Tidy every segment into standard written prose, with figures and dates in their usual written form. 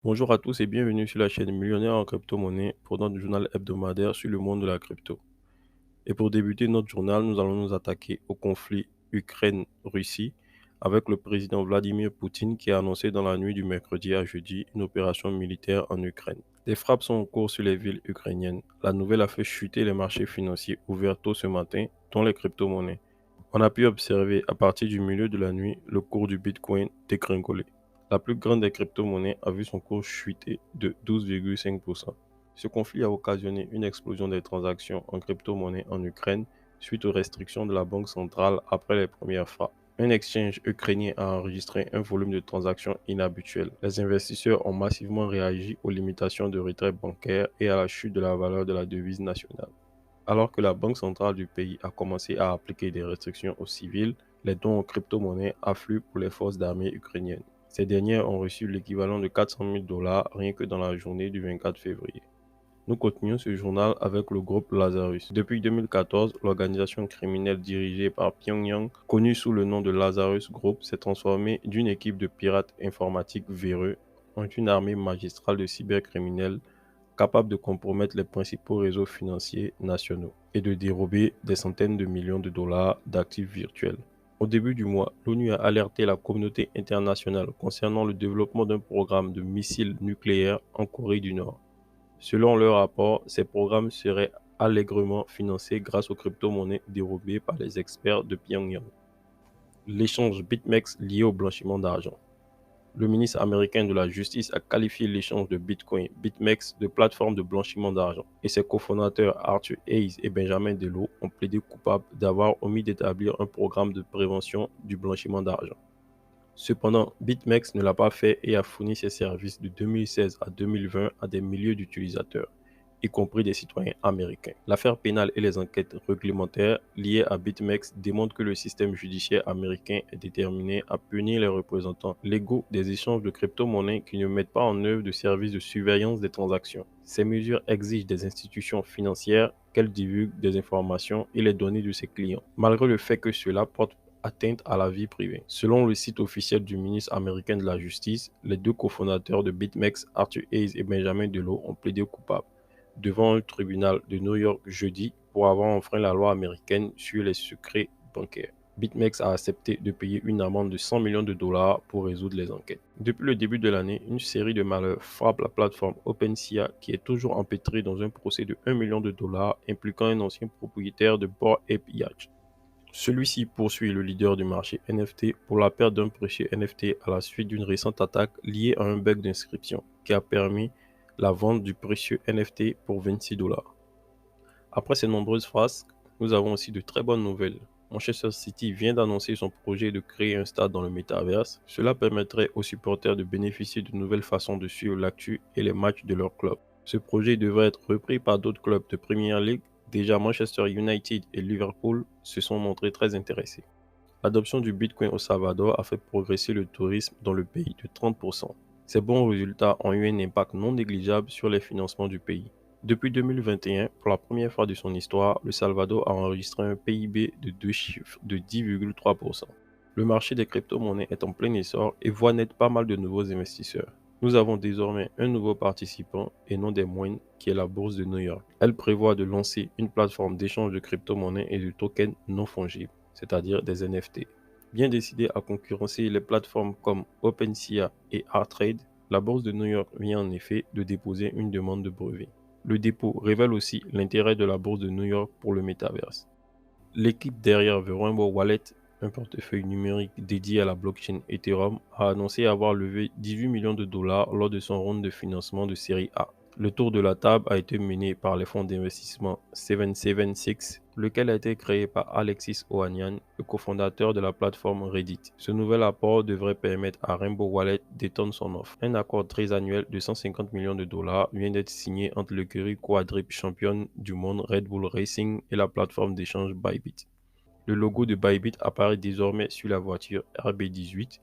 Bonjour à tous et bienvenue sur la chaîne Millionnaire en crypto-monnaie pour notre journal hebdomadaire sur le monde de la crypto. Et pour débuter notre journal, nous allons nous attaquer au conflit Ukraine-Russie avec le président Vladimir Poutine qui a annoncé dans la nuit du mercredi à jeudi une opération militaire en Ukraine. Des frappes sont en cours sur les villes ukrainiennes. La nouvelle a fait chuter les marchés financiers ouverts tôt ce matin, dont les crypto-monnaies. On a pu observer à partir du milieu de la nuit le cours du Bitcoin dégringoler. La plus grande des crypto-monnaies a vu son cours chuter de 12,5%. Ce conflit a occasionné une explosion des transactions en crypto-monnaie en Ukraine suite aux restrictions de la banque centrale après les premières frappes. Un exchange ukrainien a enregistré un volume de transactions inhabituel. Les investisseurs ont massivement réagi aux limitations de retrait bancaire et à la chute de la valeur de la devise nationale. Alors que la banque centrale du pays a commencé à appliquer des restrictions aux civils, les dons aux crypto-monnaies affluent pour les forces armées ukrainiennes. Ces dernières ont reçu l'équivalent de 400 000 dollars rien que dans la journée du 24 février. Nous continuons ce journal avec le groupe Lazarus. Depuis 2014, l'organisation criminelle dirigée par Pyongyang, connue sous le nom de Lazarus Group, s'est transformée d'une équipe de pirates informatiques véreux en une armée magistrale de cybercriminels capable de compromettre les principaux réseaux financiers nationaux et de dérober des centaines de millions de dollars d'actifs virtuels. Au début du mois, l'ONU a alerté la communauté internationale concernant le développement d'un programme de missiles nucléaires en Corée du Nord. Selon leur rapport, ces programmes seraient allègrement financés grâce aux crypto-monnaies dérobées par les experts de Pyongyang. L'échange BitMEX lié au blanchiment d'argent. Le ministre américain de la Justice a qualifié l'échange de Bitcoin BitMEX de plateforme de blanchiment d'argent et ses cofondateurs Arthur Hayes et Benjamin Delot ont plaidé coupables d'avoir omis d'établir un programme de prévention du blanchiment d'argent. Cependant, BitMEX ne l'a pas fait et a fourni ses services de 2016 à 2020 à des milliers d'utilisateurs, y compris des citoyens américains. L'affaire pénale et les enquêtes réglementaires liées à BitMEX démontrent que le système judiciaire américain est déterminé à punir les représentants légaux des échanges de crypto-monnaies qui ne mettent pas en œuvre de services de surveillance des transactions. Ces mesures exigent des institutions financières qu'elles divulguent des informations et les données de ses clients, malgré le fait que cela porte atteinte à la vie privée. Selon le site officiel du ministre américain de la Justice, les deux cofondateurs de BitMEX, Arthur Hayes et Benjamin Delot, ont plaidé coupables devant un tribunal de New York jeudi pour avoir enfreint la loi américaine sur les secrets bancaires. BitMEX a accepté de payer une amende de 100 millions de dollars pour résoudre les enquêtes. Depuis le début de l'année, une série de malheurs frappe la plateforme OpenSea qui est toujours empêtrée dans un procès de 1 million de dollars impliquant un ancien propriétaire de Bored Ape Yacht. Celui-ci poursuit le leader du marché NFT pour la perte d'un précieux NFT à la suite d'une récente attaque liée à un bug d'inscription qui a permis la vente du précieux NFT pour 26 dollars. Après ces nombreuses frasques, nous avons aussi de très bonnes nouvelles. Manchester City vient d'annoncer son projet de créer un stade dans le métaverse. Cela permettrait aux supporters de bénéficier de nouvelles façons de suivre l'actu et les matchs de leur club. Ce projet devrait être repris par d'autres clubs de Premier League. Déjà Manchester United et Liverpool se sont montrés très intéressés. L'adoption du Bitcoin au Salvador a fait progresser le tourisme dans le pays de 30%. Ces bons résultats ont eu un impact non négligeable sur les financements du pays. Depuis 2021, pour la première fois de son histoire, le Salvador a enregistré un PIB de deux chiffres de 10,3%. Le marché des crypto-monnaies est en plein essor et voit naître pas mal de nouveaux investisseurs. Nous avons désormais un nouveau participant et non des moindres qui est la bourse de New York. Elle prévoit de lancer une plateforme d'échange de crypto-monnaies et de tokens non fongibles, c'est-à-dire des NFT. Bien décidée à concurrencer les plateformes comme OpenSea et ArtTrade, la bourse de New York vient en effet de déposer une demande de brevet. Le dépôt révèle aussi l'intérêt de la bourse de New York pour le métaverse. L'équipe derrière The Rainbow Wallet, un portefeuille numérique dédié à la blockchain Ethereum, a annoncé avoir levé 18 millions de dollars lors de son round de financement de série A. Le tour de la table a été mené par les fonds d'investissement 776, lequel a été créé par Alexis Ohanian, le cofondateur de la plateforme Reddit. Ce nouvel apport devrait permettre à Rainbow Wallet d'étendre son offre. Un accord trisannuel de 150 millions de dollars vient d'être signé entre l'écurie quadruple championne du monde Red Bull Racing et la plateforme d'échange Bybit. Le logo de Bybit apparaît désormais sur la voiture RB18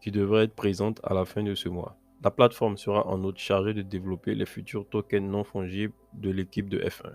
qui devrait être présente à la fin de ce mois. La plateforme sera en outre chargée de développer les futurs tokens non fongibles de l'équipe de F1.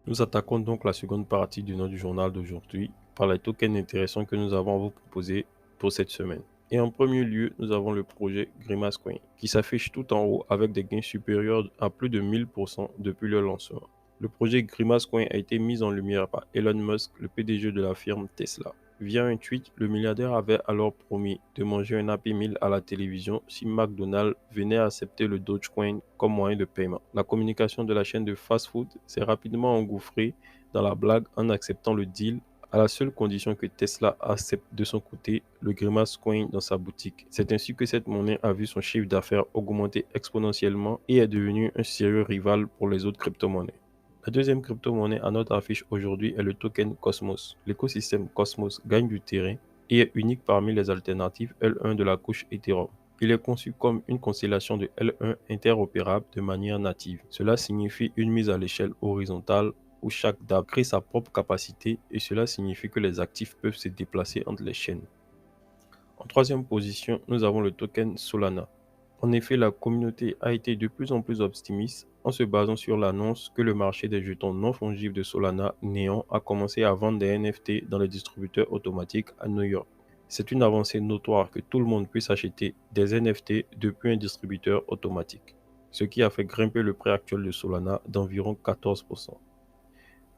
Nous attaquons donc la seconde partie de notre journal d'aujourd'hui par les tokens intéressants que nous avons à vous proposer pour cette semaine. Et en premier lieu, nous avons le projet Grimace Coin, qui s'affiche tout en haut avec des gains supérieurs à plus de 1000% depuis le lancement. Le projet Grimace Coin a été mis en lumière par Elon Musk, le PDG de la firme Tesla. Via un tweet, le milliardaire avait alors promis de manger un Happy Meal à la télévision si McDonald's venait accepter le Dogecoin comme moyen de paiement. La communication de la chaîne de fast-food s'est rapidement engouffrée dans la blague en acceptant le deal à la seule condition que Tesla accepte de son côté le Grimace Coin dans sa boutique. C'est ainsi que cette monnaie a vu son chiffre d'affaires augmenter exponentiellement et est devenu un sérieux rival pour les autres crypto-monnaies. La deuxième crypto-monnaie à notre affiche aujourd'hui est le token Cosmos. L'écosystème Cosmos gagne du terrain et est unique parmi les alternatives L1 de la couche Ethereum. Il est conçu comme une constellation de L1 interopérable de manière native. Cela signifie une mise à l'échelle horizontale où chaque DApp crée sa propre capacité et cela signifie que les actifs peuvent se déplacer entre les chaînes. En troisième position, nous avons le token Solana. En effet, la communauté a été de plus en plus optimiste en se basant sur l'annonce que le marché des jetons non fongibles de Solana Neon a commencé à vendre des NFT dans les distributeurs automatiques à New York. C'est une avancée notoire que tout le monde puisse acheter des NFT depuis un distributeur automatique, ce qui a fait grimper le prix actuel de Solana d'environ 14%.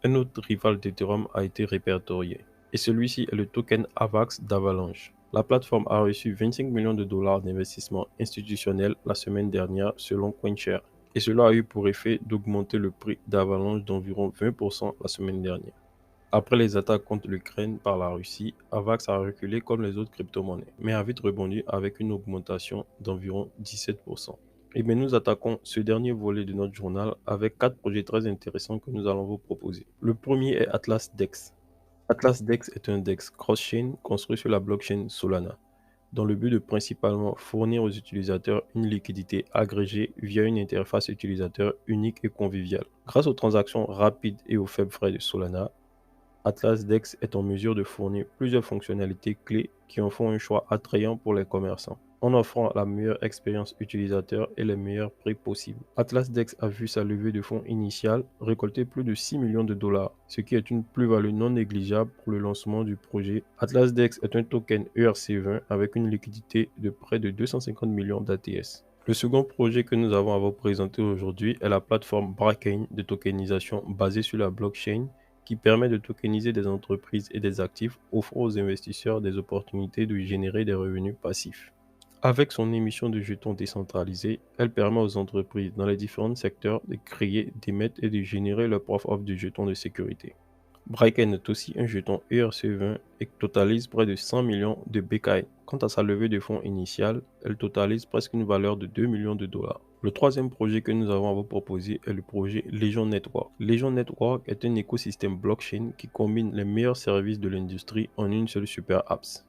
Un autre rival d'Ethereum a été répertorié, et celui-ci est le token AVAX d'Avalanche. La plateforme a reçu 25 millions de dollars d'investissement institutionnel la semaine dernière selon CoinShare, et cela a eu pour effet d'augmenter le prix d'Avalanche d'environ 20% la semaine dernière. Après les attaques contre l'Ukraine par la Russie, AVAX a reculé comme les autres crypto-monnaies, mais a vite rebondi avec une augmentation d'environ 17%. Et bien nous attaquons ce dernier volet de notre journal avec 4 projets très intéressants que nous allons vous proposer. Le premier est Atlas DEX. Atlas DEX est un DEX cross-chain construit sur la blockchain Solana, dans le but de principalement fournir aux utilisateurs une liquidité agrégée via une interface utilisateur unique et conviviale. Grâce aux transactions rapides et aux faibles frais de Solana, Atlas DEX est en mesure de fournir plusieurs fonctionnalités clés qui en font un choix attrayant pour les commerçants, en offrant la meilleure expérience utilisateur et les meilleurs prix possibles. Atlas DEX a vu sa levée de fonds initiale récolter plus de 6 millions de dollars, ce qui est une plus-value non négligeable pour le lancement du projet. Atlas DEX est un token ERC20 avec une liquidité de près de 250 millions d'ATS. Le second projet que nous avons à vous présenter aujourd'hui est la plateforme Bracken de tokenisation basée sur la blockchain qui permet de tokeniser des entreprises et des actifs, offrant aux investisseurs des opportunités de générer des revenus passifs. Avec son émission de jetons décentralisés, elle permet aux entreprises dans les différents secteurs de créer, d'émettre et de générer leur propre offre de jetons de sécurité. Bracken est aussi un jeton ERC20 et totalise près de 100 millions de BKI. Quant à sa levée de fonds initiale, elle totalise presque une valeur de 2 millions de dollars. Le troisième projet que nous avons à vous proposer est le projet Legion Network. Legion Network est un écosystème blockchain qui combine les meilleurs services de l'industrie en une seule super apps.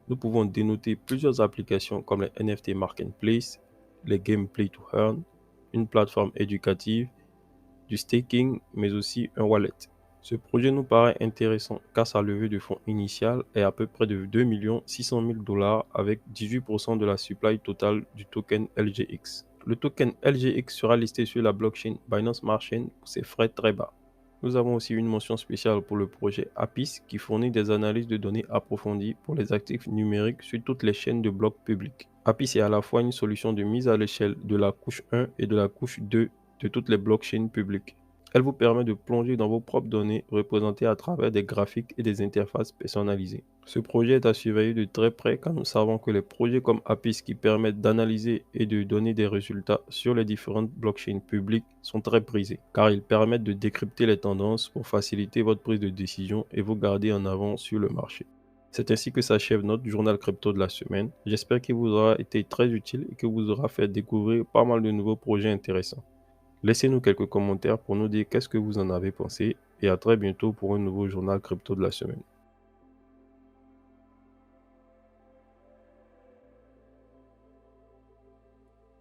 Nous pouvons dénoter plusieurs applications comme les NFT Marketplace, les Game Play to Earn, une plateforme éducative, du staking, mais aussi un wallet. Ce projet nous paraît intéressant car sa levée de fonds initiale est à peu près de 2 600 000 dollars avec 18% de la supply totale du token LGX. Le token LGX sera listé sur la blockchain Binance Smart Chain pour ses frais très bas. Nous avons aussi une mention spéciale pour le projet Apis qui fournit des analyses de données approfondies pour les actifs numériques sur toutes les chaînes de blocs publics. Apis est à la fois une solution de mise à l'échelle de la couche 1 et de la couche 2 de toutes les blockchains publiques. Elle vous permet de plonger dans vos propres données représentées à travers des graphiques et des interfaces personnalisées. Ce projet est à surveiller de très près car nous savons que les projets comme Apis qui permettent d'analyser et de donner des résultats sur les différentes blockchains publiques sont très prisés car ils permettent de décrypter les tendances pour faciliter votre prise de décision et vous garder en avant sur le marché. C'est ainsi que s'achève notre journal crypto de la semaine. J'espère qu'il vous aura été très utile et que vous aura fait découvrir pas mal de nouveaux projets intéressants. Laissez-nous quelques commentaires pour nous dire qu'est-ce que vous en avez pensé et à très bientôt pour un nouveau journal crypto de la semaine.